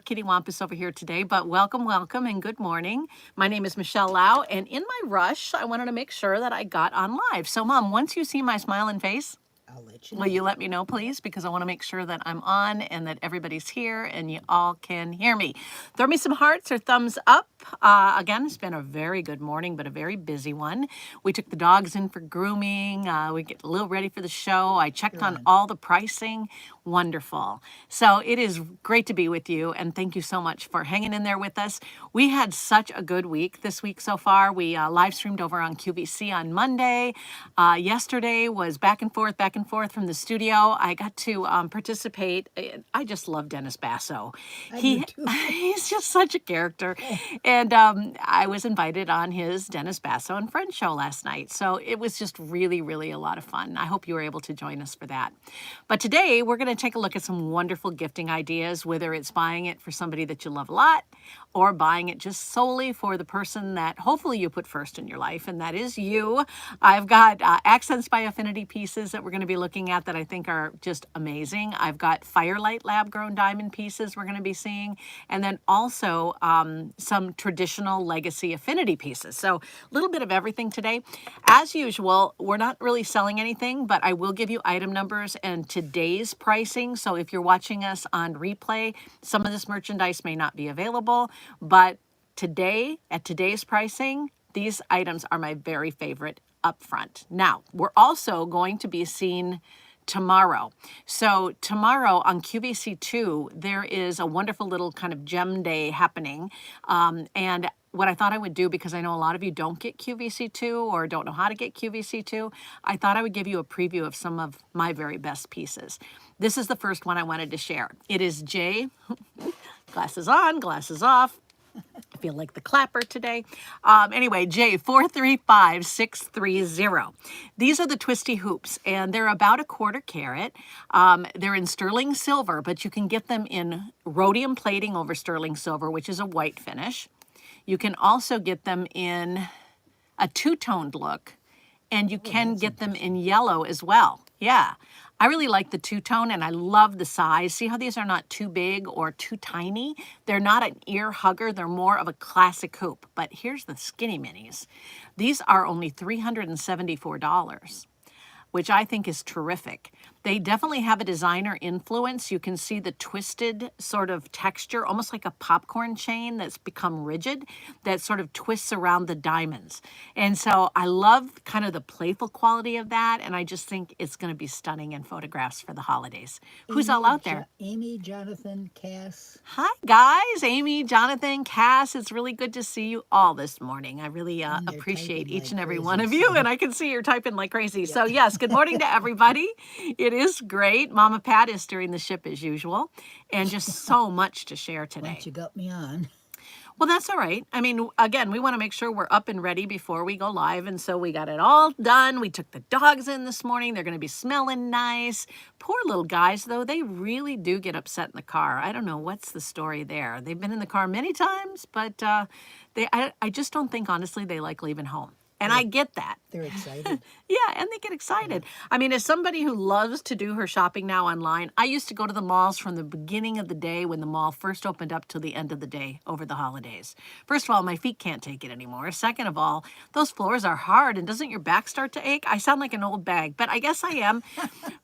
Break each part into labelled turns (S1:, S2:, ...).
S1: Kitty Wampus over here today, but welcome, and good morning. My name is Michele Lau, and in my rush, I wanted to make sure that I got on live. So, Mom, once you see my smiling face,
S2: I'll let you know.
S1: will you let me know, please? Because I want to make sure that I'm on and that everybody's here and you all can hear me. Throw me some hearts or thumbs up. Again, it's been a very good morning, but a very busy one. We took the dogs in for grooming. We get a little ready for the show. I checked on all the pricing. Wonderful. So it is great to be with you, and thank you so much for hanging in there with us. We had such a good week this week so far. We live streamed over on QVC on Monday. Yesterday was back and forth from the studio. I got to participate. I just love Dennis Basso. He's just such a character. And I was invited on his Dennis Basso and Friends show last night. So it was just really, really a lot of fun. I hope you were able to join us for that. But today we're going to take a look at some wonderful gifting ideas, whether it's buying it for somebody that you love a lot or buying it just solely for the person that hopefully you put first in your life, and that is you. I've got Accents by Affinity pieces that we're going to be looking at that I think are just amazing. I've got Firelight lab-grown diamond pieces we're going to be seeing, and then also some traditional legacy affinity pieces. So a little bit of everything today. As usual, we're not really selling anything, but I will give you item numbers and today's pricing. So if you're watching us on replay, some of this merchandise may not be available, but today, at today's pricing, these items are my very favorite up front. Now, we're also going to be seen tomorrow. So tomorrow on QVC2, there is a wonderful little kind of gem day happening. And what I thought I would do, because I know a lot of you don't get QVC2 or don't know how to get QVC2, I thought I would give you a preview of some of my very best pieces. This is the first one I wanted to share. It is J, glasses on, glasses off. I feel like the clapper today. Anyway, J435630. These are the twisty hoops, and they're about 1/4 carat. They're in sterling silver, but you can get them in rhodium plating over sterling silver, which is a white finish. You can also get them in a two-toned look, and you can get them in yellow as well. Yeah. I really like the two-tone, and I love the size. See how these are not too big or too tiny? They're not an ear hugger. They're more of a classic hoop. But here's the skinny minis. These are only $374, which I think is terrific. They definitely have a designer influence. You can see the twisted sort of texture, almost like a popcorn chain that's become rigid, that sort of twists around the diamonds. And so I love kind of the playful quality of that, and I just think it's going to be stunning in photographs for the holidays. Who's all out there?
S2: Amy, Jonathan, Cass.
S1: Hi, guys. Amy, Jonathan, Cass. It's really good to see you all this morning. I really appreciate each and every one of you, and I can see you're typing like crazy. Yeah. So, yes, good morning to everybody. It is great. Mama Pat is steering the ship as usual, and just so much to share today.
S2: Once you got me on.
S1: Well, that's all right. I mean, again, we want to make sure we're up and ready before we go live, and so we got it all done. We took the dogs in this morning. They're going to be smelling nice. Poor little guys, though, they really do get upset in the car. I don't know what's the story there. They've been in the car many times, but I just don't think, honestly, they like leaving home. And I get that.
S2: They're excited.
S1: Yeah, and they get excited. Yeah. I mean, as somebody who loves to do her shopping now online, I used to go to the malls from the beginning of the day when the mall first opened up till the end of the day over the holidays. First of all, my feet can't take it anymore. Second of all, those floors are hard, and doesn't your back start to ache? I sound like an old bag, but I guess I am.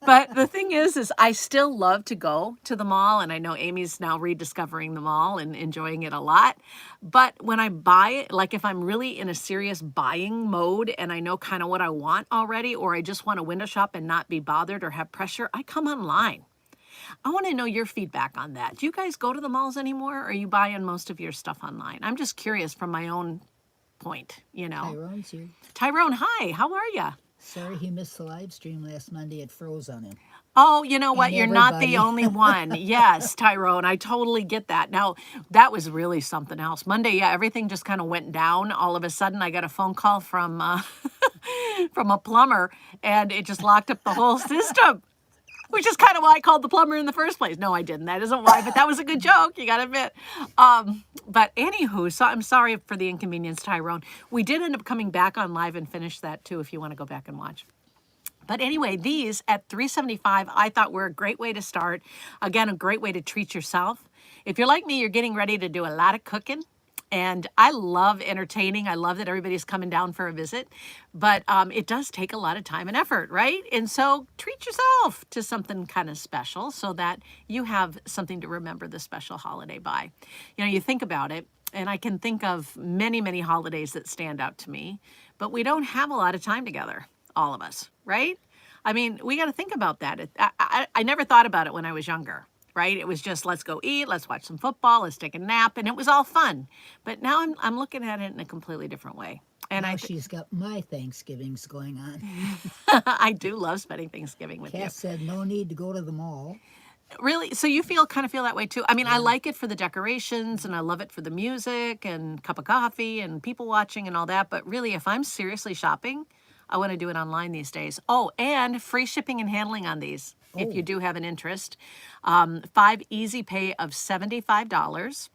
S1: But the thing is I still love to go to the mall, and I know Amy's now rediscovering the mall and enjoying it a lot. But when I buy it, like if I'm really in a serious buying mode and I know kind of what I want already, or I just want to window shop and not be bothered or have pressure, I come online. I want to know your feedback on that. Do you guys go to the malls anymore, or are you buying most of your stuff online? I'm just curious from my own point, you know.
S2: Tyrone's here.
S1: Tyrone, hi. How are you?
S2: Sorry he missed the live stream last Monday. It froze on him.
S1: Oh, you know what? You're not the only one. Yes, Tyrone, I totally get that. Now, that was really something else. Monday, yeah, everything just kind of went down. All of a sudden, I got a phone call from from a plumber, and it just locked up the whole system, which is kind of why I called the plumber in the first place. No, I didn't. That isn't why, but that was a good joke, you got to admit. But anywho, so I'm sorry for the inconvenience, Tyrone. We did end up coming back on live and finish that, too, if you want to go back and watch. But anyway, these at $375, I thought were a great way to start. Again, a great way to treat yourself. If you're like me, you're getting ready to do a lot of cooking. And I love entertaining. I love that everybody's coming down for a visit. But it does take a lot of time and effort, right? And so treat yourself to something kind of special so that you have something to remember the special holiday by. You know, you think about it, and I can think of many, many holidays that stand out to me, but we don't have a lot of time together, all of us, right? I mean, we got to think about that. I never thought about it when I was younger, right? It was just, let's go eat, let's watch some football, let's take a nap, and it was all fun. But now I'm looking at it in a completely different way. And
S2: Now she's got my Thanksgivings going on.
S1: I do love spending Thanksgiving with you.
S2: Cass said no need to go to the mall.
S1: Really? So you kind of feel that way too? I mean, I like it for the decorations and I love it for the music and cup of coffee and people watching and all that. But really, if I'm seriously shopping, I want to do it online these days. Oh, and free shipping and handling on these if you do have an interest. 5 easy pay of $75.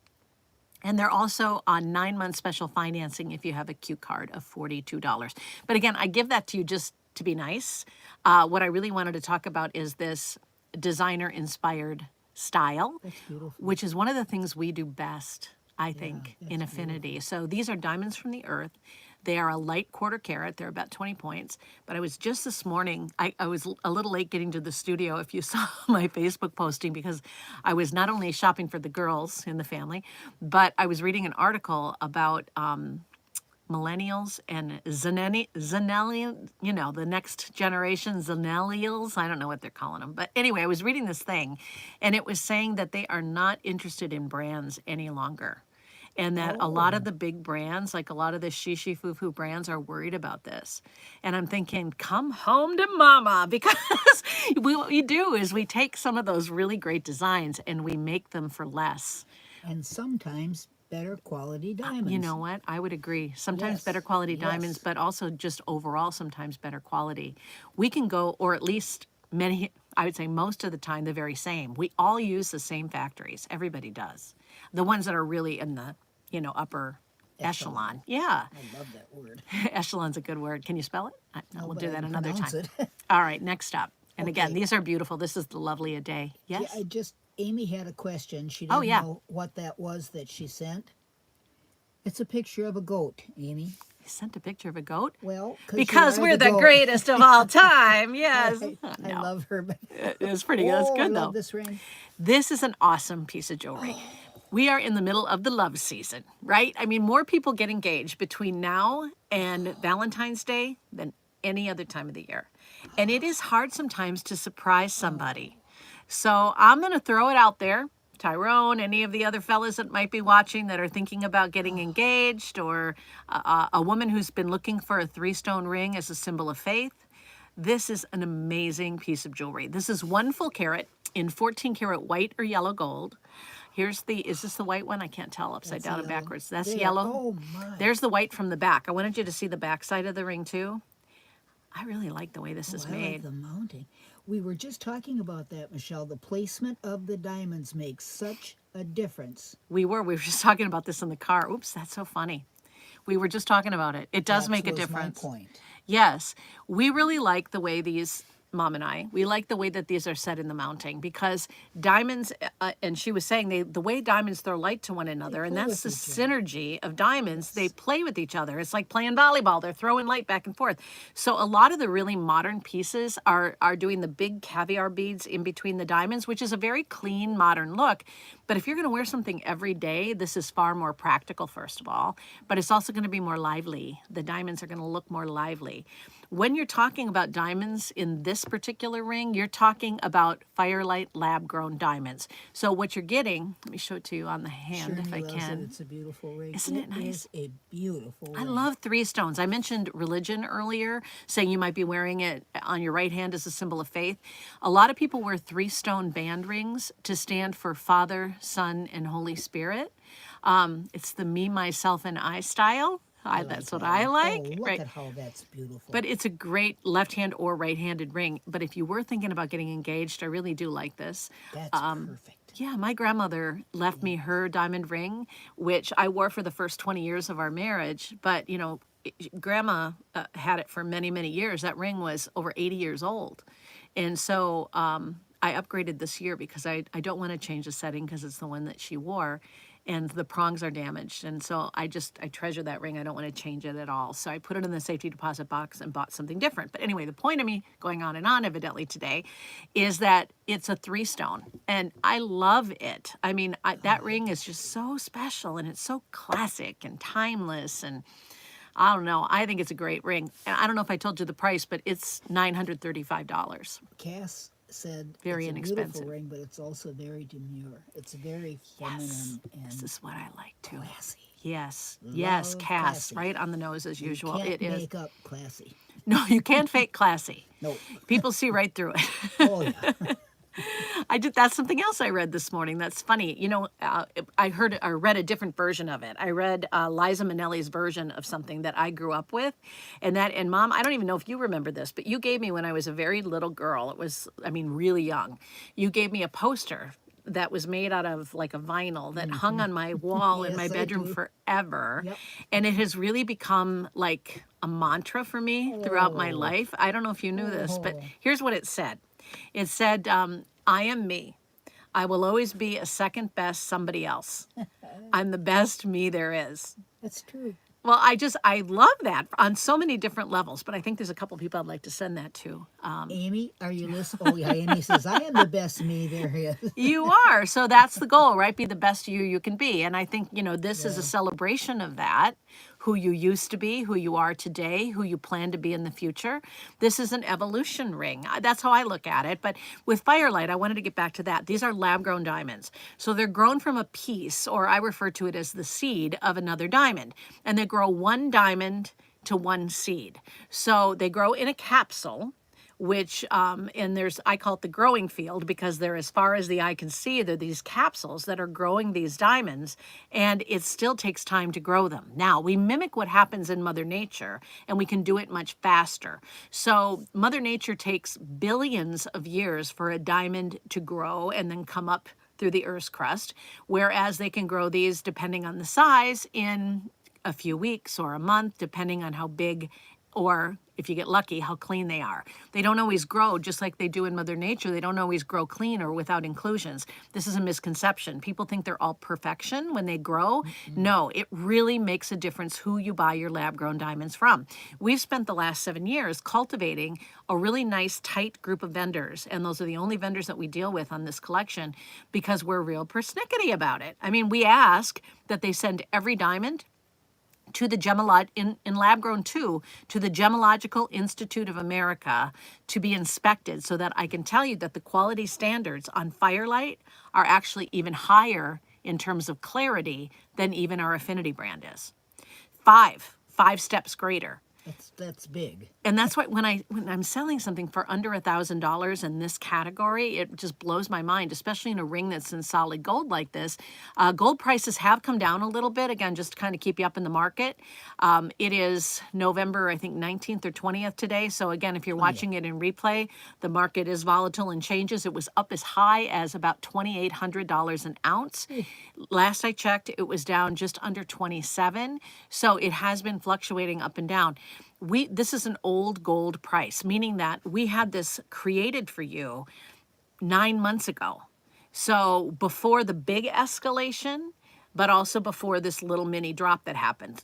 S1: And they're also on 9-month special financing if you have a Q card of $42. But again, I give that to you just to be nice. What I really wanted to talk about is this designer-inspired style,
S2: That's beautiful.
S1: which is one of the things we do best, I think, in Affinity. So these are diamonds from the earth. They are a light quarter carat. They're about 20 points. But I was just this morning, I was a little late getting to the studio if you saw my Facebook posting because I was not only shopping for the girls in the family, but I was reading an article about millennials and zennials, you know, the next generation zennials. I don't know what they're calling them. But anyway, I was reading this thing and it was saying that they are not interested in brands any longer. And that a lot of the big brands, like a lot of the shishi foo-foo brands, are worried about this. And I'm thinking, come home to mama, because what we do is we take some of those really great designs and we make them for less.
S2: And sometimes better quality diamonds.
S1: You know what? I would agree. Sometimes
S2: Yes,
S1: better quality
S2: yes.
S1: diamonds, but also just overall sometimes better quality. We can go, or at least many, I would say most of the time, the very same. We all use the same factories. Everybody does. The ones that are really in the, you know, upper echelon. Yeah.
S2: I love that word.
S1: Echelon's a good word. Can you spell it? We'll
S2: but
S1: do
S2: I
S1: that
S2: can
S1: another
S2: pronounce
S1: time.
S2: it.
S1: All right, next up. And again,
S2: Okay.
S1: these are beautiful. This is the lovely a day. Yes?
S2: Yeah, Amy had a question. She didn't know what that was that she sent. It's a picture of a goat, Amy.
S1: You sent a picture of a goat?
S2: Well,
S1: because
S2: you are
S1: we're the
S2: goat.
S1: greatest of all time. Yes.
S2: I love her. But
S1: It's pretty good. It's
S2: I
S1: good,
S2: love
S1: though.
S2: this ring.
S1: This is an awesome piece of jewelry. We are in the middle of the love season, right? I mean, more people get engaged between now and Valentine's Day than any other time of the year. And it is hard sometimes to surprise somebody. So I'm going to throw it out there. Tyrone, any of the other fellas that might be watching that are thinking about getting engaged, or a woman who's been looking for a 3-stone ring as a symbol of faith. This is an amazing piece of jewelry. This is 1 full carat in 14 karat white or yellow gold. Here's is this the white one? I can't tell upside down and backwards. That's
S2: There.
S1: yellow.
S2: Oh, my.
S1: There's the white from the back. I wanted you to see the back side of the ring too. I really like the way this is
S2: I like
S1: made.
S2: the mounting. We were just talking about that, Michelle. The placement of the diamonds makes such a difference.
S1: We were just talking about this in the car. Oops, that's so funny. We were just talking about it. It does
S2: That
S1: make a
S2: was
S1: difference.
S2: My point.
S1: Yes, we really like the way these, Mom and I, we like the way that these are set in the mounting, because diamonds, and she was saying, the way diamonds throw light to one another, and that's the synergy of diamonds. They play with each other. It's like playing volleyball. They're throwing light back and forth. So a lot of the really modern pieces are doing the big caviar beads in between the diamonds, which is a very clean, modern look. But if you're going to wear something every day, this is far more practical, first of all, but it's also going to be more lively. The diamonds are going to look more lively. When you're talking about diamonds in this particular ring, you're talking about Firelight lab-grown diamonds. So what you're getting, let me show it to you on the hand if I can.
S2: It's a beautiful ring.
S1: Isn't it nice?
S2: It is a beautiful ring.
S1: I love 3 stones. I mentioned religion earlier, saying you might be wearing it on your right hand as a symbol of faith. A lot of people wear 3-stone band rings to stand for Father, Son, and Holy Spirit. It's the me, myself, and I style. That's what I like.
S2: Oh, look
S1: right?
S2: at how that's beautiful.
S1: But it's a great left-hand or right-handed ring. But if you were thinking about getting engaged, I really do like this.
S2: That's perfect.
S1: Yeah, my grandmother left me her diamond ring, which I wore for the first 20 years of our marriage. But, you know, Grandma had it for many, many years. That ring was over 80 years old. And so I upgraded this year because I don't want to change the setting because it's the one that she wore, and the prongs are damaged. And so I treasure that ring. I don't want to change it at all. So I put it in the safety deposit box and bought something different. But anyway, the point of me going on and on evidently today is that it's a 3-stone and I love it. I mean, that ring is just so special and it's so classic and timeless, and I don't know. I think it's a great ring. And I don't know if I told you the price, but it's $935.
S2: Cass said
S1: Very
S2: it's a
S1: inexpensive.
S2: beautiful ring, but it's also very demure. It's very feminine and
S1: This is what I like too.
S2: classy.
S1: Yes, yes,
S2: Love
S1: Cass,
S2: classy.
S1: right on the nose as usual.
S2: You can't
S1: It is.
S2: make up classy.
S1: No, you can't fake classy.
S2: No.
S1: People see right through it.
S2: Oh yeah.
S1: That's something else I read this morning. That's funny. You know, I read a different version of it. I read Liza Minnelli's version of something that I grew up with. And Mom, I don't even know if you remember this, but you gave me when I was a very little girl. It was, I mean, really young. You gave me a poster that was made out of like a vinyl that hung on my wall in
S2: Yes,
S1: my
S2: I
S1: bedroom
S2: do.
S1: forever.
S2: Yep.
S1: And it has really become like a mantra for me throughout my
S2: Oh.
S1: life. I don't know if you knew this, but
S2: Oh.
S1: here's what it said. It said, I am me. I will always be a second best somebody else. I'm the best me there is.
S2: That's true.
S1: Well, I love that on so many different levels, but I think there's a couple people I'd like to send that to.
S2: Amy, are you listening? Oh yeah, Amy says, I am the best me there is.
S1: You are. So that's the goal, right? Be the best you can be. And I think, you know, this is a celebration of that. Who you used to be, who you are today, who you plan to be in the future. This is an evolution ring. That's how I look at it. But with Firelight, I wanted to get back to that. These are lab-grown diamonds. So they're grown from a piece, or I refer to it as the seed of another diamond. And they grow one diamond to one seed. So they grow in a capsule, which and I call it the growing field because they're as far as the eye can see. They're these capsules that are growing these diamonds, and it still takes time to grow them. Now, we mimic what happens in Mother Nature, and we can do it much faster. So Mother Nature takes billions of years for a diamond to grow and then come up through the Earth's crust, whereas they can grow these, depending on the size, in a few weeks or a month, depending on how big, or if you get lucky, how clean they are. They don't always grow just like they do in Mother Nature. They don't always grow clean or without inclusions. This is a misconception. People think they're all perfection when they grow. No, it really makes a difference who you buy your lab-grown diamonds from. We've spent the last 7 years cultivating a really nice, tight group of vendors, and those are the only vendors that we deal with on this collection because we're real persnickety about it. I mean, we ask that they send every diamond to the in lab grown too, to the Gemological Institute of America to be inspected so that I can tell you that the quality standards on Firelight are actually even higher in terms of clarity than even our Affinity brand is. Five steps greater.
S2: That's big.
S1: And that's why when I'm selling something for under $1,000 in this category, it just blows my mind, especially in a ring that's in solid gold like this. Gold prices have come down a little bit, again, just to kind of keep you up in the market. It is November, I think, 19th or 20th today. So again, if you're watching it in replay, the market is volatile and changes. It was up as high as about $2,800 an ounce. Last I checked, it was down just under 27. So it has been fluctuating up and down. This is an old gold price, meaning that we had this created for you 9 months ago. So before the big escalation, but also before this little mini drop that happened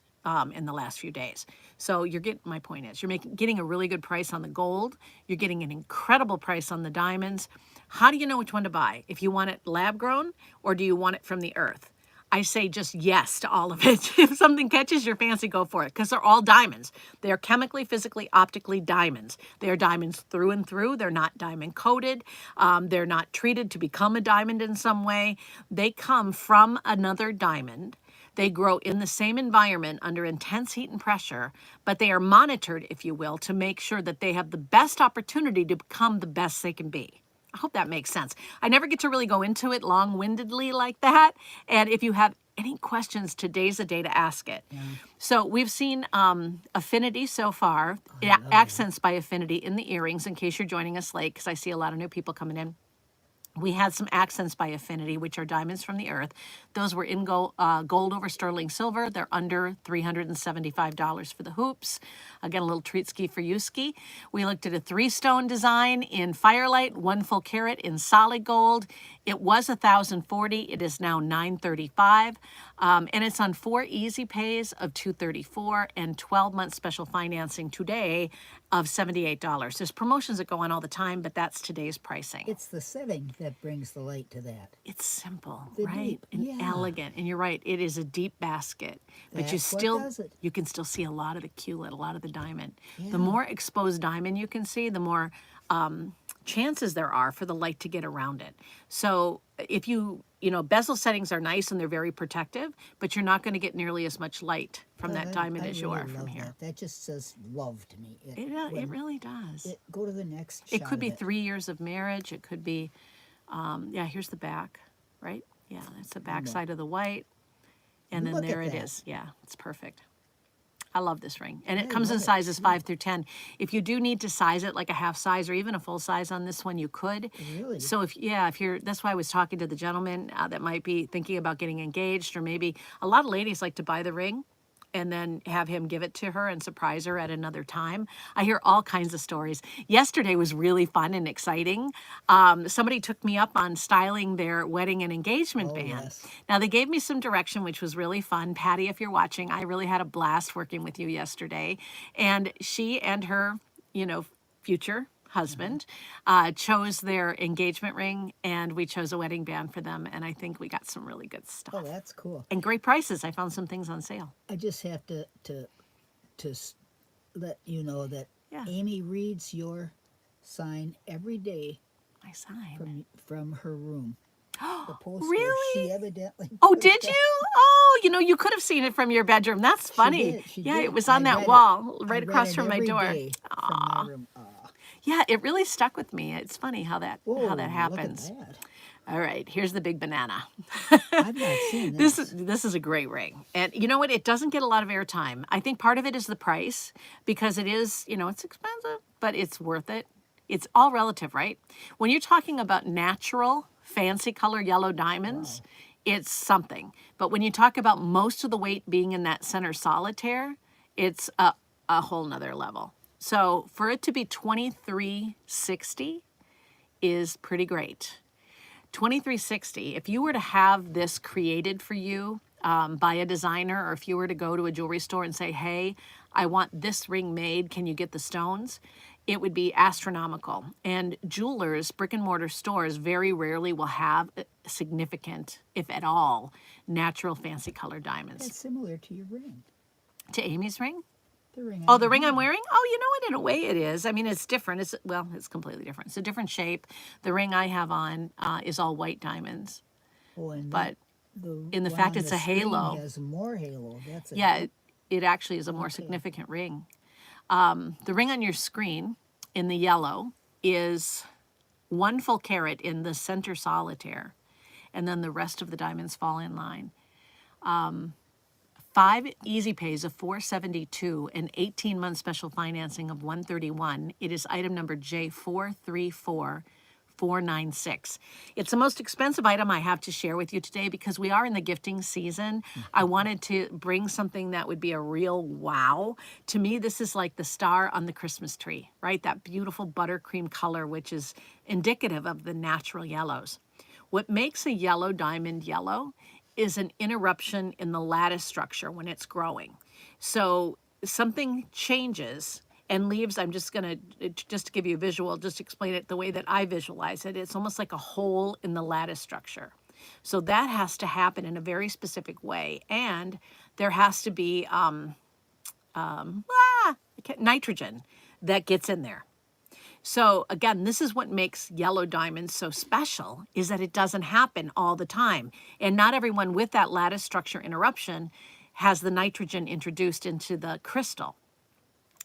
S1: in the last few days. So my point is, you're getting a really good price on the gold. You're getting an incredible price on the diamonds. How do you know which one to buy? If you want it lab grown or do you want it from the earth? I say just yes to all of it. If something catches your fancy, go for it, because they're all diamonds. They are chemically, physically, optically diamonds. They are diamonds through and through. They're not diamond coated. They're not treated to become a diamond in some way. They come from another diamond. They grow in the same environment under intense heat and pressure, but they are monitored, if you will, to make sure that they have the best opportunity to become the best they can be. I hope that makes sense. I never get to really go into it long-windedly like that. And if you have any questions, today's the day to ask it. Yeah. So we've seen Affinity so far, accents by Affinity in the earrings, in case you're joining us late, because I see a lot of new people coming in. We had some accents by Affinity, which are diamonds from the earth. Those were in gold over sterling silver. They're under $375 for the hoops. Again, a little treat ski for you ski. We looked at a 3-stone design in Firelight, 1 full carat in solid gold. It was $1,040. It is now $935. And it's on 4 easy pays of $234 and 12-month special financing today of $78. There's promotions that go on all the time, but that's today's pricing.
S2: It's the setting that brings the light to that.
S1: It's simple,
S2: The
S1: right?
S2: deep,
S1: And
S2: yeah.
S1: elegant. And you're right, it is a deep basket. But
S2: That's what does it.
S1: you can still see a lot of the culet, a lot of the diamond.
S2: Yeah.
S1: The more exposed diamond you can see, the more chances there are for the light to get around it. So if bezel settings are nice and they're very protective, but you're not going to get nearly as much light from that diamond as you
S2: really
S1: are from
S2: love
S1: here.
S2: That just says love to me.
S1: It really does.
S2: Go to the next
S1: It
S2: shot
S1: could
S2: of
S1: be
S2: it.
S1: 3 years of marriage. It could be, here's the back, right? Yeah, that's the back side of the white. And then
S2: Look at
S1: there it
S2: that.
S1: is. Yeah, it's perfect. I love this ring. And it
S2: I
S1: comes in
S2: love it,
S1: sizes 5 through 10. If you do need to size it like a half size or even a full size on this one, you could.
S2: Really?
S1: So if you're, that's why I was talking to the gentleman that might be thinking about getting engaged, or maybe a lot of ladies like to buy the ring and then have him give it to her and surprise her at another time. I hear all kinds of stories. Yesterday was really fun and exciting. Somebody took me up on styling their wedding and engagement band.
S2: Yes.
S1: Now, they gave me some direction, which was really fun. Patty, if you're watching, I really had a blast working with you yesterday. And she and her, future husband chose their engagement ring, and we chose a wedding band for them. And I think we got some really good stuff.
S2: Oh, that's cool.
S1: And great prices. I found some things on sale.
S2: I just have to let you know that
S1: Yeah.
S2: Amy reads your sign every day
S1: My sign.
S2: from her room. The poster.
S1: Really?
S2: She evidently.
S1: Oh,
S2: put
S1: did
S2: that-
S1: you? Oh, you could have seen it from your bedroom. That's funny.
S2: She
S1: Yeah,
S2: did.
S1: it was on
S2: I
S1: that
S2: read it.
S1: wall
S2: I
S1: right
S2: read
S1: across
S2: it
S1: from my
S2: every
S1: door.
S2: day from my room.
S1: Yeah, it really stuck with me. It's funny how that
S2: Whoa,
S1: happens.
S2: Look at that.
S1: All right, here's the big banana.
S2: I've not seen this.
S1: This is a great ring. And you know what? It doesn't get a lot of airtime. I think part of it is the price, because it is, it's expensive, but it's worth it. It's all relative, right? When you're talking about natural, fancy color yellow diamonds, it's something. But when you talk about most of the weight being in that center solitaire, it's a whole nother level. So for it to be $23.60 is pretty great. $23.60, if you were to have this created for you by a designer, or if you were to go to a jewelry store and say, hey, I want this ring made, can you get the stones? It would be astronomical. And jewelers, brick and mortar stores, very rarely will have significant, if at all, natural fancy color diamonds.
S2: It's similar to your ring.
S1: To Amy's ring?
S2: The ring.
S1: Oh, the ring I'm wearing? Oh, you know what? In a way it is. I mean, it's different. It's completely different. It's a different shape. The ring I have on is all white diamonds.
S2: Oh, and
S1: But in the
S2: one
S1: fact
S2: on
S1: it's
S2: the
S1: a halo.
S2: screen has more halo. That's a
S1: Yeah, it actually is a more significant ring. The ring on your screen in the yellow is 1 full carat in the center solitaire, and then the rest of the diamonds fall in line. 5 easy pays of $472 and 18-month special financing of $131. It is item number J434496. It's the most expensive item I have to share with you today because we are in the gifting season. I wanted to bring something that would be a real wow. To me, this is like the star on the Christmas tree, right? That beautiful buttercream color, which is indicative of the natural yellows. What makes a yellow diamond yellow is an interruption in the lattice structure when it's growing. So something changes and leaves, I'm just going to, just to give you a visual, just explain it the way that I visualize it. It's almost like a hole in the lattice structure. So that has to happen in a very specific way. And there has to be nitrogen that gets in there. So again, this is what makes yellow diamonds so special, is that it doesn't happen all the time. And not everyone with that lattice structure interruption has the nitrogen introduced into the crystal.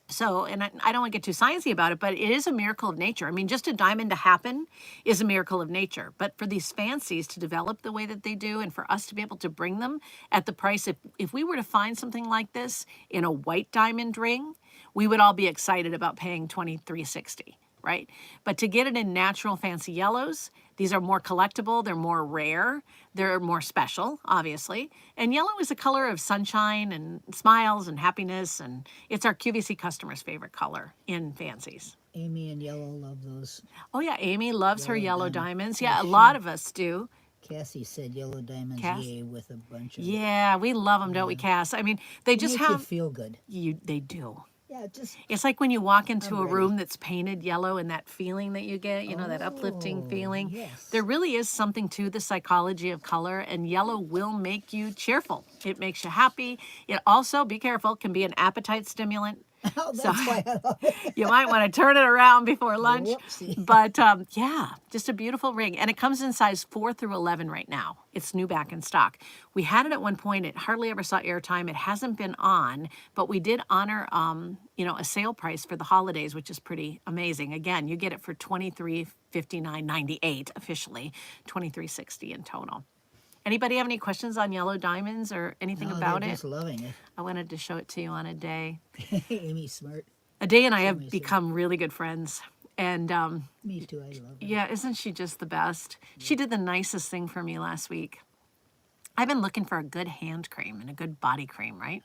S1: So, and I don't want to get too sciencey about it, but it is a miracle of nature. I mean, just a diamond to happen is a miracle of nature. But for these fancies to develop the way that they do, and for us to be able to bring them at the price, if we were to find something like this in a white diamond ring, we would all be excited about paying $23.60. Right? But to get it in natural fancy yellows, These are more collectible, they're more rare, they're more special, obviously. And yellow is a color of sunshine and smiles and happiness, and it's our QVC customers' favorite color in fancies.
S2: Amy and Yellow love those
S1: Oh yeah, Amy loves her
S2: yellow
S1: yellow
S2: diamonds.
S1: diamonds. Yeah, a lot of us do.
S2: Cassie said yellow diamonds,
S1: Cass?
S2: yay, with a bunch of
S1: Yeah, we love them, don't we, Cass? I mean, they just
S2: make you
S1: have
S2: feel good.
S1: they do.
S2: Yeah, just
S1: It's like when you walk into
S2: I'm
S1: a
S2: ready.
S1: room that's painted yellow and that feeling that you get, you know, that uplifting
S2: Oh,
S1: feeling.
S2: yes.
S1: There really is something to the psychology of color, and yellow will make you cheerful. It makes you happy. It also, be careful, can be an appetite stimulant.
S2: Oh,
S1: So
S2: that's why I love it.
S1: you might want to turn it around before lunch.
S2: Whoopsie.
S1: But yeah, just a beautiful ring. And it comes in size 4 through 11 right now. It's new back in stock. We had it at one point. It hardly ever saw airtime. It hasn't been on, but we did honor, you know, a sale price for the holidays, which is pretty amazing. Again, you get it for $23.59.98 officially, $23.60 in total. Anybody have any questions on yellow diamonds or anything
S2: No,
S1: about
S2: they're
S1: it?
S2: just loving it.
S1: I wanted to show it to you on a day.
S2: Amy's smart.
S1: Ade and I
S2: me
S1: have
S2: see.
S1: become really good friends. And
S2: Me too, I love it.
S1: yeah, isn't she just the best? She did the nicest thing for me last week. I've been looking for a good hand cream and a good body cream, right?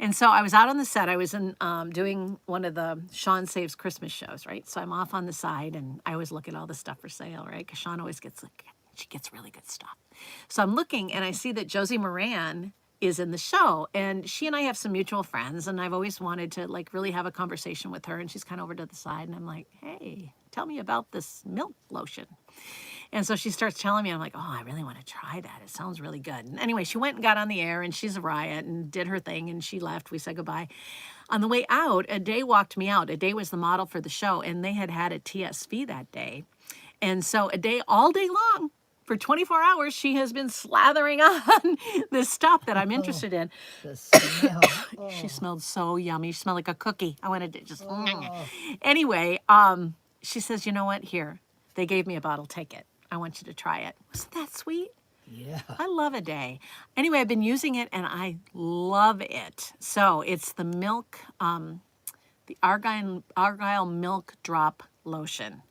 S1: And so I was out on the set. I was in doing one of the Sean Saves Christmas shows, right? So I'm off on the side, and I always look at all the stuff for sale, right? Because Sean always gets like, she gets really good stuff. So I'm looking, and I see that Josie Moran is in the show, and she and I have some mutual friends, and I've always wanted to like really have a conversation with her, and she's kind of over to the side, and I'm like, hey, tell me about this milk lotion. And so she starts telling me, I'm like, oh, I really want to try that. It sounds really good. And anyway, she went and got on the air, and she's a riot and did her thing, and she left. We said goodbye. On the way out, Ade walked me out. Ade was the model for the show, and they had a TSV that day. And so Ade, all day long, for 24 hours, she has been slathering on this stuff that I'm interested in.
S2: The smell. Oh.
S1: She smelled so yummy. She smelled like a cookie. I wanted to just...
S2: Oh.
S1: Anyway, she says, you know what? Here, they gave me a bottle. Take it. I want you to try it. Wasn't that sweet?
S2: Yeah.
S1: I love Ade. Anyway, I've been using it, and I love it. So it's the milk, the Argyle Milk Drop Lotion.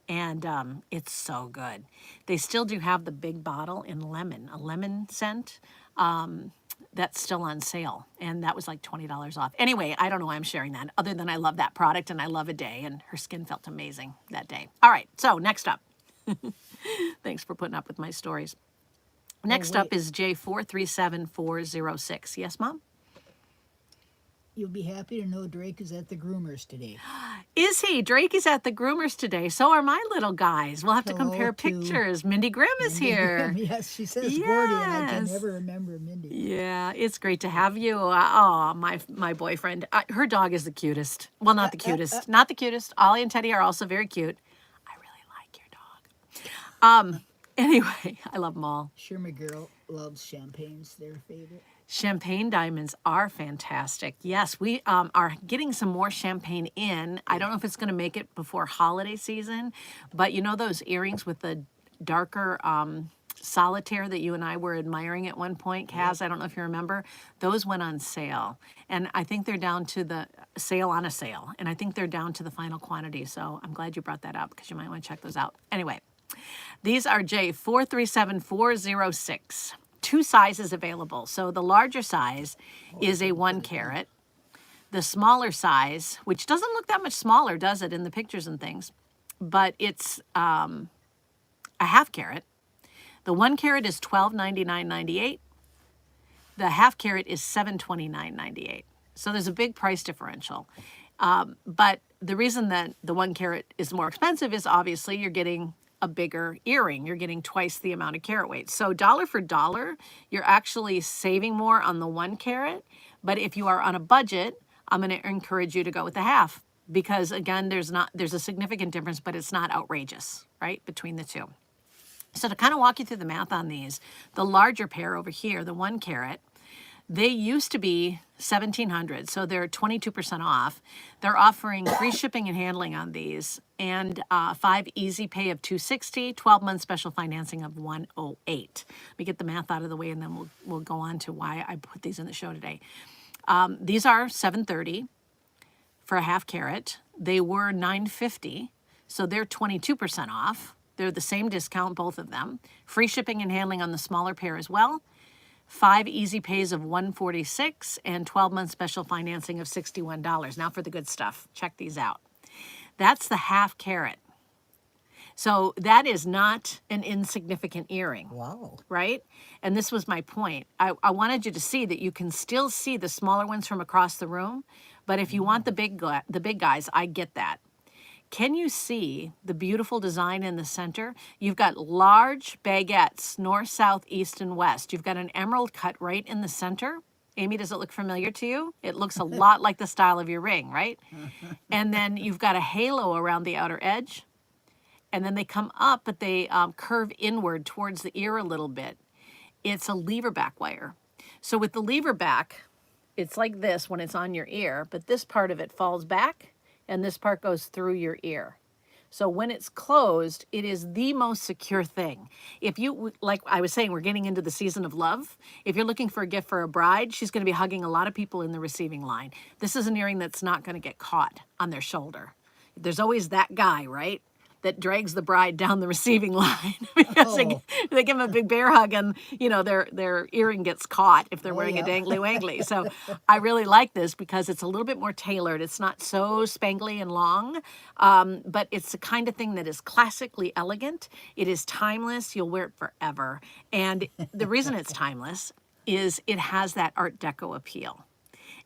S1: And it's so good. They still do have the big bottle in lemon, a lemon scent. That's still on sale, and that was like $20 off. Anyway, I don't know why I'm sharing that, other than I love that product, and I love Ade, and her skin felt amazing that day. All right, so next up. Thanks for putting up with my stories. Next up is J437406. Yes, Mom?
S2: You'll be happy to know Drake is at the groomers today.
S1: Is he? Drake is at the groomers today. So are my little guys. We'll have to
S2: Hello
S1: compare
S2: to
S1: pictures. Mindy Grimm is here.
S2: Yes, she says Gordy, and I can
S1: Yes.
S2: never remember Mindy.
S1: Yeah, it's great to have you. Oh, my boyfriend. Her dog is the cutest. Well, not the cutest. Not the cutest. Ollie and Teddy are also very cute. I really like your dog. Anyway, I love them all.
S2: Sure, my girl loves champagne's their favorite.
S1: Champagne diamonds are fantastic. Yes, we are getting some more champagne in. I don't know if it's going to make it before holiday season, but you know those earrings with the darker solitaire that you and I were admiring at one point, Kaz? I don't know if you remember. Those went on sale, and I think they're down to the sale on a sale, and I think they're down to the final quantity, so I'm glad you brought that up because you might want to check those out. Anyway, these are J437406. 2 sizes available. So the larger size is a 1 carat. The smaller size, which doesn't look that much smaller, does it, in the pictures and things, but it's a 1/2 carat. The 1 carat is $12.99.98. The 1/2 carat is $729.98. So there's a big price differential. But the reason that the 1 carat is more expensive is obviously you're getting a bigger earring. You're getting twice the amount of carat weight. So dollar for dollar, you're actually saving more on the 1 carat. But if you are on a budget, I'm going to encourage you to go with the 1/2 because again, there's a significant difference, but it's not outrageous, right, between the two. So to kind of walk you through the math on these, the larger pair over here, the 1 carat, they used to be $1,700, so they're 22% off. They're offering free shipping and handling on these, and 5 easy pay of $260, 12-month special financing of $108. Let me get the math out of the way, and then we'll go on to why I put these in the show today. These are $730 for a 1/2 carat. They were $950, so they're 22% off. They're the same discount, both of them. Free shipping and handling on the smaller pair as well. 5 easy pays of $146 and 12-month special financing of $61. Now for the good stuff. Check these out. That's the half carat. So that is not an insignificant earring.
S2: Wow.
S1: Right? And this was my point. I wanted you to see that you can still see the smaller ones from across the room, but if you want the big guys, I get that. Can you see the beautiful design in the center? You've got large baguettes, north, south, east, and west. You've got an emerald cut right in the center. Amy, does it look familiar to you? It looks a lot like the style of your ring, right? And then you've got a halo around the outer edge. And then they come up, but they curve inward towards the ear a little bit. It's a lever back wire. So with the lever back, it's like this when it's on your ear, but this part of it falls back and this part goes through your ear. So when it's closed, it is the most secure thing. If you, like I was saying, we're getting into the season of love. If you're looking for a gift for a bride, she's going to be hugging a lot of people in the receiving line. This is an earring that's not going to get caught on their shoulder. There's always that guy, right, that drags the bride down the receiving line because they give them a big bear hug and, you know, their earring gets caught if they're wearing a dangly wangly. So I really like this because it's a little bit more tailored. It's not so spangly and long, but it's the kind of thing that is classically elegant. It is timeless. You'll wear it forever. And the reason it's timeless is it has that Art Deco appeal.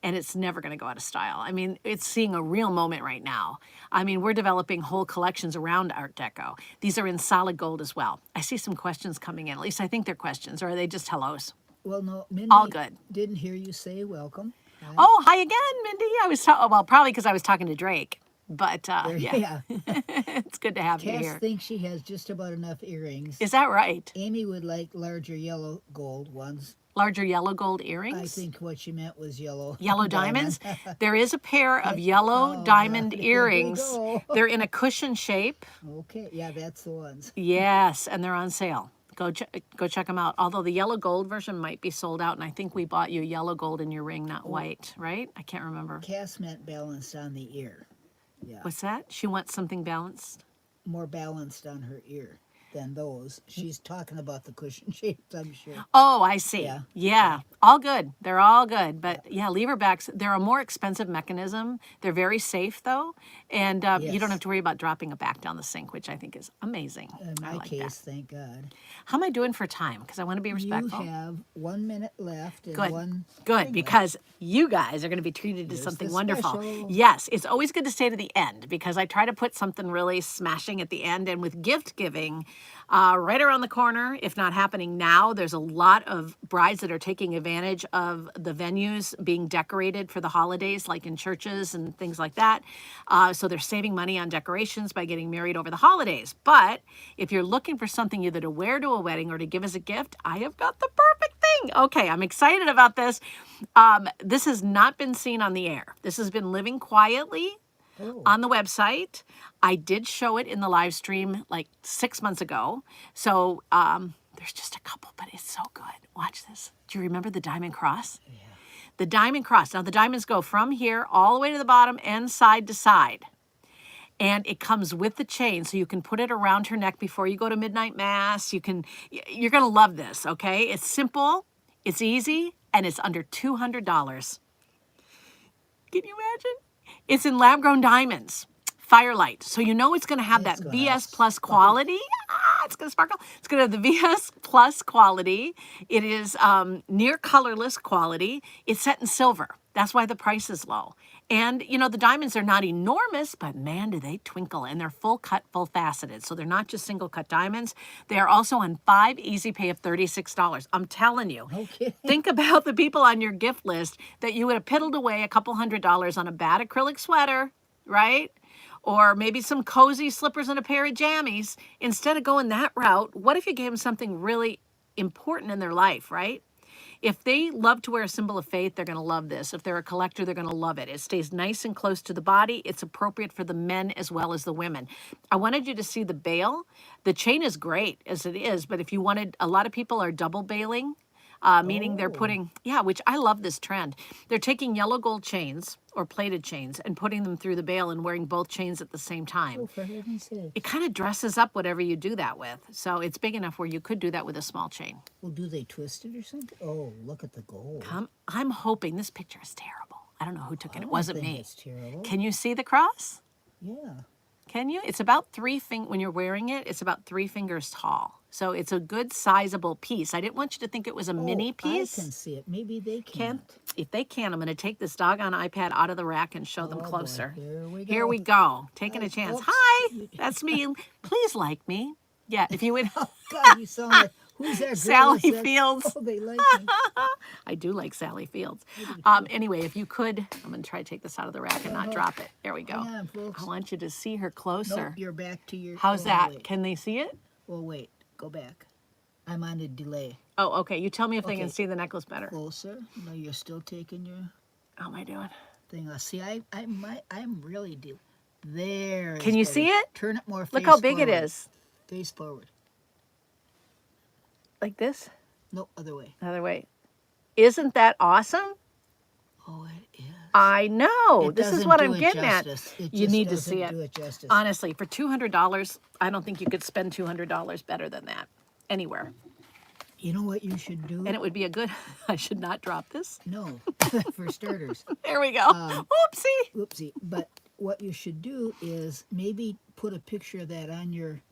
S1: And it's never going to go out of style. I mean, it's seeing a real moment right now. I mean, we're developing whole collections around Art Deco. These are in solid gold as well. I see some questions coming in. At least I think they're questions, or are they just hellos?
S2: Well, no, Mindy,
S1: all good.
S2: Didn't hear you say welcome.
S1: Hi. Oh, hi again, Mindy. I was well, probably because I was talking to Drake. But yeah, it's good to have you here.
S2: Cass thinks she has just about enough earrings.
S1: Is that right?
S2: Amy would like larger yellow gold ones.
S1: Larger yellow gold earrings?
S2: I think what she meant was yellow.
S1: Yellow diamonds? There is a pair of yellow diamond earrings. They're in a cushion shape.
S2: Okay, yeah, that's the ones.
S1: Yes, and they're on sale. Go check them out. Although the yellow gold version might be sold out, and I think we bought you yellow gold in your ring, not white, right? I can't remember.
S2: Cass meant balanced on the ear. Yeah.
S1: What's that? She wants something balanced?
S2: More balanced on her ear than those. She's talking about the cushion shapes, I'm sure.
S1: Oh, I see. Yeah. All good. They're all good. But yeah, lever backs, they're a more expensive mechanism. They're very safe though. And you don't have to worry about dropping a back down the sink, which I think is amazing.
S2: In my case, thank God.
S1: How am I doing for time? Because I want to be respectful.
S2: You have 1 minute left. And
S1: Good. Good, because you guys are going to be treated to something wonderful.
S2: Special.
S1: Yes, it's always good to stay to the end because I try to put something really smashing at the end. And with gift giving, right around the corner, if not happening now, there's a lot of brides that are taking advantage of the venues being decorated for the holidays, like in churches and things like that. So they're saving money on decorations by getting married over the holidays. But if you're looking for something either to wear to a wedding or to give as a gift, I have got the perfect thing. Okay, I'm excited about this. This has not been seen on the air. This has been living quietly on the website. I did show it in the live stream like 6 months ago. So there's just a couple, but it's so good. Watch this. Do you remember the diamond cross? Yeah. The diamond cross. Now the diamonds go from here all the way to the bottom and side to side. And it comes with the chain, so you can put it around her neck before you go to midnight mass. You're going to love this, okay? It's simple, it's easy, and it's under $200. Can you imagine? It's in lab-grown diamonds, firelight. So you know it's going to have that VS Plus quality. It's going to sparkle. It's going to have the VS Plus quality. It is near colorless quality. It's set in silver. That's why the price is low. And, you know, the diamonds are not enormous, but man, do they twinkle. And they're full cut, full faceted. So they're not just single cut diamonds. They are also on 5 easy pay of $36. I'm telling you.
S2: Okay.
S1: Think about the people on your gift list that you would have piddled away a couple $100s on a bad acrylic sweater, right? Or maybe some cozy slippers and a pair of jammies. Instead of going that route, what if you gave them something really important in their life, right? If they love to wear a symbol of faith, they're going to love this. If they're a collector, they're going to love it. It stays nice and close to the body. It's appropriate for the men as well as the women. I wanted you to see the bail. The chain is great as it is, but if you wanted, a lot of people are double bailing. meaning they're
S2: Oh.
S1: putting, yeah, which I love this trend. They're taking yellow gold chains or plated chains and putting them through the bail and wearing both chains at the same time.
S2: Oh, for heaven's sake.
S1: It kind of dresses up whatever you do that with. So it's big enough where you could do that with a small chain.
S2: Well, do they twist it or something? Oh, look at the gold.
S1: I'm hoping this picture is terrible. I don't know who took it. It wasn't me.
S2: It's terrible.
S1: Can you see the cross?
S2: Yeah.
S1: Can you? It's about when you're wearing it, it's about 3 fingers tall. So it's a good sizable piece. I didn't want you to think it was a mini piece.
S2: I can see it. Maybe they can't.
S1: If they can, I'm going to take this doggone iPad out of the rack and show them closer.
S2: Boy. Here we go.
S1: Here we go. Taking a chance.
S2: Oops.
S1: Hi, that's me. Please like me. Yeah, if you would.
S2: God, you sound like, who's that girl?
S1: Sally
S2: that said,
S1: Fields.
S2: Oh, they like me.
S1: I do like Sally Fields. Anyway, if you could, I'm going to try to take this out of the rack and not drop it. There we go.
S2: Hang on, folks.
S1: I want you to see her closer.
S2: Nope, you're back to your...
S1: How's
S2: oh,
S1: that?
S2: Wait.
S1: Can they see it?
S2: Well, wait. Go back. I'm on a delay.
S1: Oh, okay. You tell me if they can
S2: Okay.
S1: see the necklace better.
S2: Closer. No, you're still taking your
S1: How am I doing?
S2: thing. See, I'm really... There.
S1: Can you see it?
S2: Turn it more face
S1: Look how big
S2: forward.
S1: it is.
S2: Face forward.
S1: Like this?
S2: No, other way.
S1: Other way. Isn't that awesome?
S2: Oh, it is.
S1: I know.
S2: It
S1: This is
S2: doesn't
S1: what
S2: do
S1: I'm
S2: it
S1: getting
S2: justice.
S1: at.
S2: It
S1: You
S2: just
S1: need to
S2: doesn't
S1: see it.
S2: do it justice.
S1: Honestly, for $200, I don't think you could spend $200 better than that anywhere.
S2: You know what you should do?
S1: And it would be a good, I should not drop this.
S2: No, for starters.
S1: There we go. Oopsie.
S2: Oopsie. But what you should do is maybe put a picture of that on your...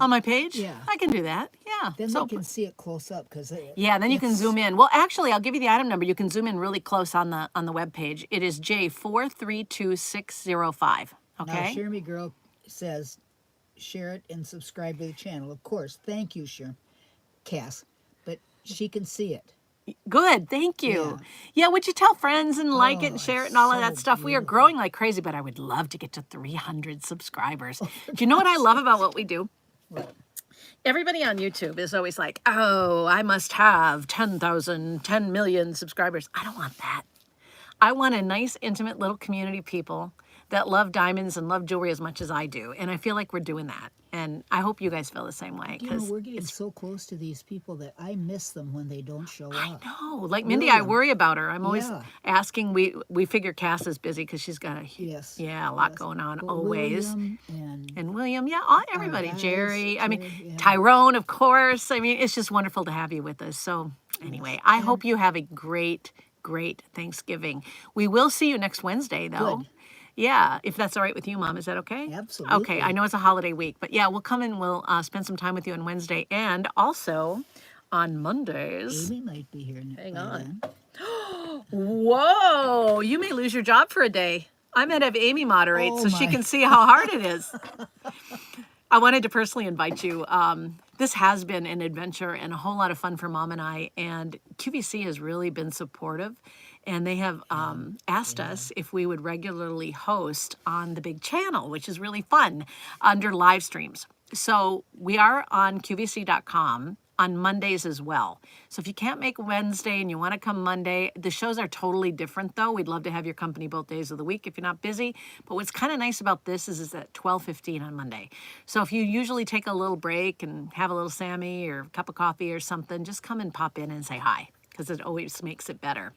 S1: On my page?
S2: yeah.
S1: I can do that. Yeah.
S2: Then
S1: So
S2: they can see it close up because
S1: yeah, then you can zoom in. Well, actually, I'll give you the item number. You can zoom in really close on the web page. It is J432605.
S2: Now,
S1: Okay.
S2: Share Me Girl says, share it and subscribe to the channel. Of course. Thank you, Cass. But she can see it.
S1: Good, thank you. Yeah, would you tell friends and like it and share it and all of that
S2: so
S1: stuff? We are growing like crazy, but I would love to get to 300 subscribers. Do you know what I love about what we do?
S2: What?
S1: Everybody on YouTube is always like, oh, I must have 10,000, 10 million subscribers. I don't want that. I want a nice, intimate little community of people that love diamonds and love jewelry as much as I do. And I feel like we're doing that. And I hope you guys feel the same way.
S2: You know, we're getting so close to these people that I miss them when they don't show up.
S1: No, like Mindy, I worry about her. I'm always
S2: Yeah.
S1: asking. We figure Cass is busy because she's got a
S2: Yes.
S1: a lot going on
S2: But
S1: always.
S2: William
S1: And William, everybody,
S2: guys,
S1: Jerry. I mean,
S2: Jerry, yeah.
S1: Tyrone, of course. I mean, it's just wonderful to have you with us. So anyway, I hope you have a great Thanksgiving. We will see you next Wednesday, though.
S2: Good.
S1: Yeah, if that's all right with you, Mom. Is that okay?
S2: Absolutely.
S1: Okay, I know it's a holiday week, but yeah, we'll come and we'll spend some time with you on Wednesday. And also on Mondays.
S2: Amy might be here.
S1: Hang
S2: by
S1: on.
S2: then.
S1: Whoa, you may lose your job for a day. I might have Amy moderate
S2: Oh
S1: so she
S2: my.
S1: can see how hard it is. I wanted to personally invite you. This has been an adventure and a whole lot of fun for Mom and I. And QVC has really been supportive. And they have asked us if we would regularly host on the big channel, which is really fun, under live streams. So we are on QVC.com on Mondays as well. So if you can't make Wednesday and you want to come Monday, the shows are totally different though. We'd love to have your company both days of the week if you're not busy. But what's kind of nice about this is at 12:15 on Monday. So if you usually take a little break and have a little Sammy or a cup of coffee or something, just come and pop in and say hi, because it always makes it better.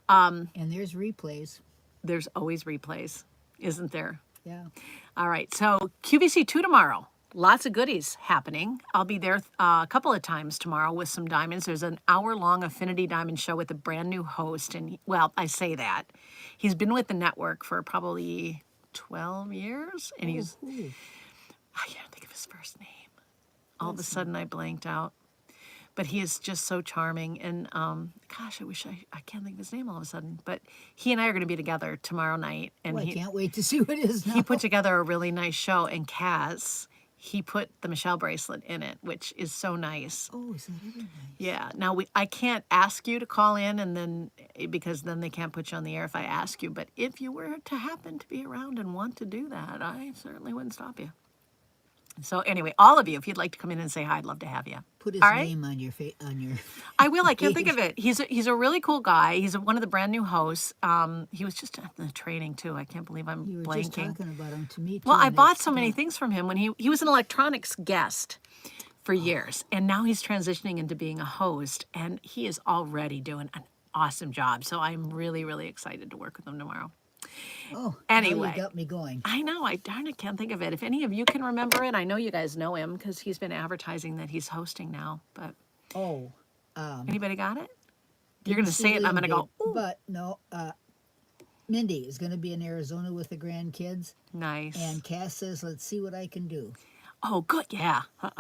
S2: And there's replays.
S1: There's always replays, isn't there?
S2: Yeah.
S1: All right, so QVC2 tomorrow. Lots of goodies happening. I'll be there a couple of times tomorrow with some diamonds. There's an hour-long Affinity Diamond Show with a brand new host. And, well, I say that. He's been with the network for probably 12 years. And he's, I can't think of his first name. All of a sudden, I blanked out. But he is just so charming. And, gosh, I wish I can't think of his name all of a sudden. But he and I are going to be together tomorrow night. And
S2: Well, I can't wait to see what it is now.
S1: he put together a really nice show. And Kaz, he put the Michelle bracelet in it, which is so nice.
S2: Oh, is that ever nice?
S1: Yeah. Now, I can't ask you to call in, and then because then they can't put you on the air if I ask you. But if you were to happen to be around and want to do that, I certainly wouldn't stop you. So anyway, all of you, if you'd like to come in and say hi, I'd love to have you.
S2: Put his
S1: All right?
S2: name on your
S1: I will. I can't think of it. He's a really cool guy. He's one of the brand new hosts. He was just at the training too. I can't believe I'm
S2: You were
S1: blanking.
S2: just talking about him to me. Too,
S1: Well, I
S2: and
S1: bought
S2: it's-
S1: so many things from him when he was an electronics guest for years. And now he's transitioning into being a host, and he is already doing an awesome job. So I'm really, really excited to work with him tomorrow.
S2: Oh,
S1: Anyway.
S2: now you got me going.
S1: I know, I darn it can't think of it. If any of you can remember it, I know you guys know him because he's been advertising that he's hosting now. But
S2: Oh,
S1: anybody got it? You're going to say it, and I'm going to go, ooh.
S2: But no, Mindy is going to be in Arizona with the grandkids.
S1: Nice.
S2: And Cass says, let's see what I can do.
S1: Oh, good. Yeah. All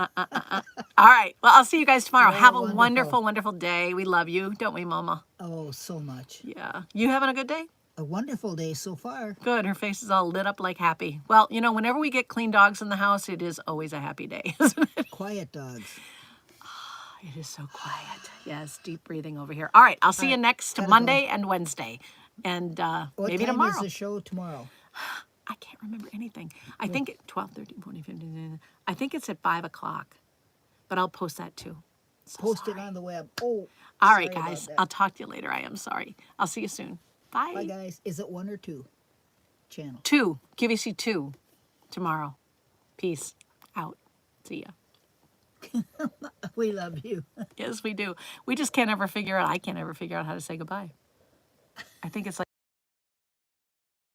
S1: right. Well, I'll see you guys tomorrow.
S2: Oh,
S1: Have a
S2: wonderful.
S1: wonderful, wonderful day. We love you. Don't we, Mama?
S2: Oh, so much.
S1: Yeah. You having a good day?
S2: A wonderful day so far.
S1: Good. Her face is all lit up like happy. Well, you know, whenever we get clean dogs in the house, it is always a happy day, isn't it?
S2: Quiet dogs.
S1: It is so quiet. Yes, deep breathing over here. All right. I'll see you next Monday and Wednesday. And maybe tomorrow.
S2: What time is the show tomorrow?
S1: I can't remember anything. I think at 12, 13, 14, 15, I think it's at 5 o'clock. But I'll post that too. So
S2: Post
S1: sorry.
S2: it on the web. Oh,
S1: all right, guys. I'll talk to you later. I am sorry. I'll see you soon. Bye.
S2: Bye, guys. Is it 1 or 2 channel?
S1: 2. QVC 2 tomorrow. Peace out. See ya.
S2: We love you.
S1: Yes, we do. We just can't ever figure out, I can't ever figure out how to say goodbye. I think it's like